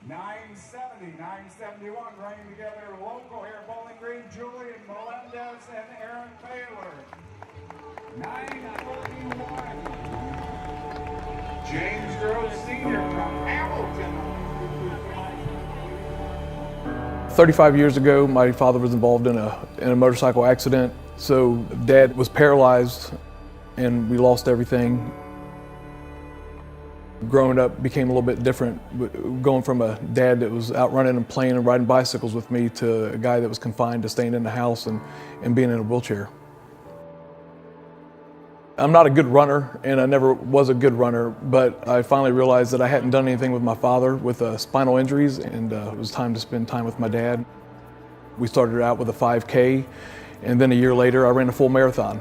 970, 971, running together local here, Bowling Green, Julian Melendez and Aaron Baylor. 941, James Groves Sr. from Hamilton. 35 years ago, my father was involved in a motorcycle accident, so Dad was paralyzed and we lost everything. Growing up became a little bit different, going from a dad that was out running and playing and riding bicycles with me to a guy that was confined to staying in the house and being in a wheelchair. I'm not a good runner, and I never was a good runner, but I finally realized that I hadn't done anything with my father with spinal injuries, and it was time to spend time with my dad. We started out with a 5K, and then a year later I ran a full marathon.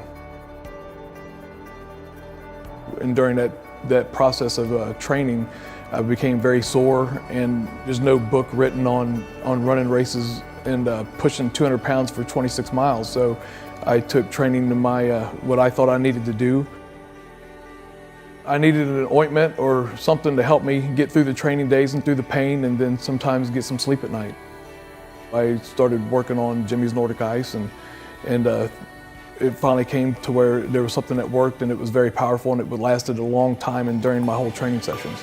And during that process of training, I became very sore, and there's no book written on running races and pushing 200 pounds for 26 miles. So I took training to what I thought I needed to do. I needed an ointment or something to help me get through the training days and through the pain, and then sometimes get some sleep at night. I started working on Jimmy's Nordic Ice, and it finally came to where there was something that worked, and it was very powerful, and it lasted a long time and during my whole training sessions.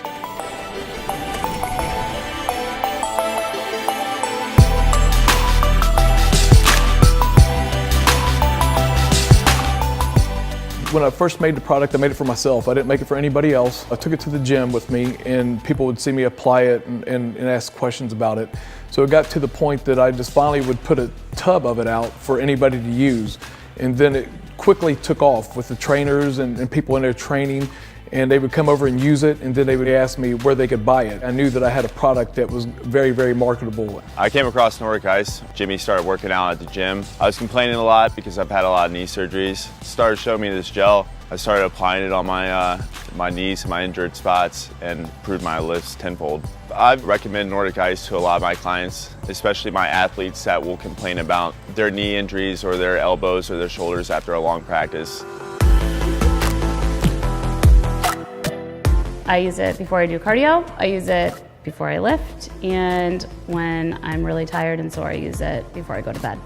When I first made the product, I made it for myself. I didn't make it for anybody else. I took it to the gym with me, and people would see me apply it and ask questions about it. So it got to the point that I just finally would put a tub of it out for anybody to use. And then it quickly took off with the trainers and people in there training, and they would come over and use it, and then they would ask me where they could buy it. I knew that I had a product that was very, very marketable. I came across Nordic Ice. Jimmy started working out at the gym. I was complaining a lot because I've had a lot of knee surgeries. Started showing me this gel. I started applying it on my knees and my injured spots, and improved my lifts tenfold. I recommend Nordic Ice to a lot of my clients, especially my athletes that will complain about their knee injuries or their elbows or their shoulders after a long practice. I use it before I do cardio, I use it before I lift, and when I'm really tired and sore, I use it before I go to bed.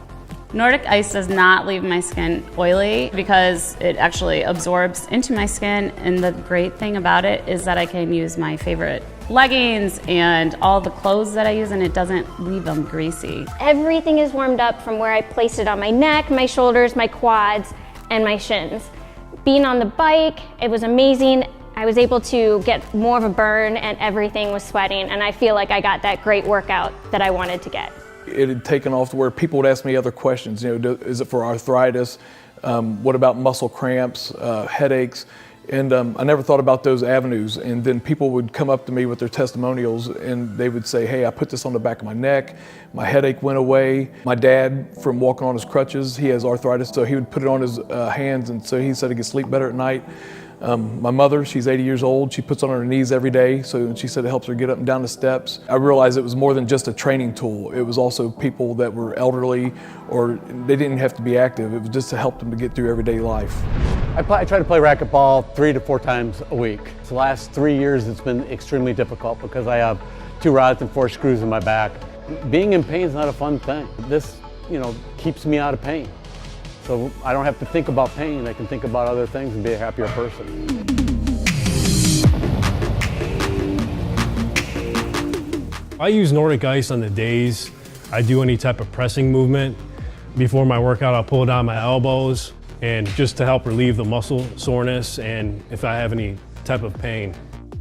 Nordic Ice does not leave my skin oily because it actually absorbs into my skin, and the great thing about it is that I can use my favorite leggings and all the clothes that I use, and it doesn't leave them greasy. Everything is warmed up from where I placed it on my neck, my shoulders, my quads, and my shins. Being on the bike, it was amazing. I was able to get more of a burn, and everything was sweating, and I feel like I got that great workout that I wanted to get. It had taken off to where people would ask me other questions. You know, is it for arthritis? What about muscle cramps, headaches? And I never thought about those avenues. And then people would come up to me with their testimonials, and they would say, hey, I put this on the back of my neck, my headache went away. My dad, from walking on his crutches, he has arthritis, so he would put it on his hands, and so he said he could sleep better at night. My mother, she's 80 years old. She puts it on her knees every day, so she said it helps her get up and down the steps. I realized it was more than just a training tool. It was also people that were elderly, or they didn't have to be active. It was just to help them to get through everyday life. I try to play racquetball 3 to 4 times a week. The last 3 years it's been extremely difficult because I have 2 rods and 4 screws in my back. Being in pain is not a fun thing. This, keeps me out of pain. So I don't have to think about pain, I can think about other things and be a happier person. I use Nordic Ice on the days I do any type of pressing movement. Before my workout, I'll pull down my elbows, and just to help relieve the muscle soreness and if I have any type of pain.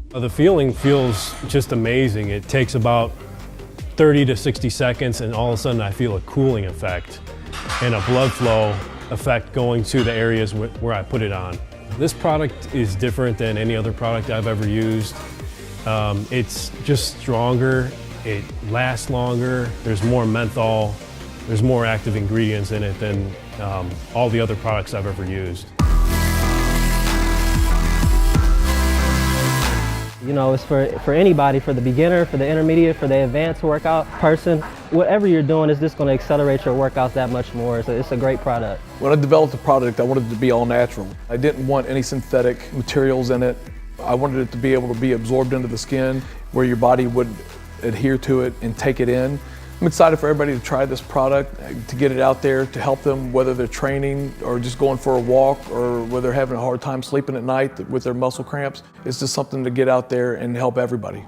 The feeling feels just amazing. It takes about 30 to 60 seconds, and all of a sudden I feel a cooling effect and a blood flow effect going to the areas where I put it on. This product is different than any other product I've ever used. It's just stronger, it lasts longer, there's more menthol, there's more active ingredients in it than all the other products I've ever used. It's for anybody, for the beginner, for the intermediate, for the advanced workout person. Whatever you're doing is just going to accelerate your workouts that much more. So it's a great product. When I developed the product, I wanted it to be all natural. I didn't want any synthetic materials in it. I wanted it to be able to be absorbed into the skin, where your body would adhere to it and take it in. I'm excited for everybody to try this product, to get it out there to help them, whether they're training or just going for a walk or whether they're having a hard time sleeping at night with their muscle cramps. It's just something to get out there and help everybody.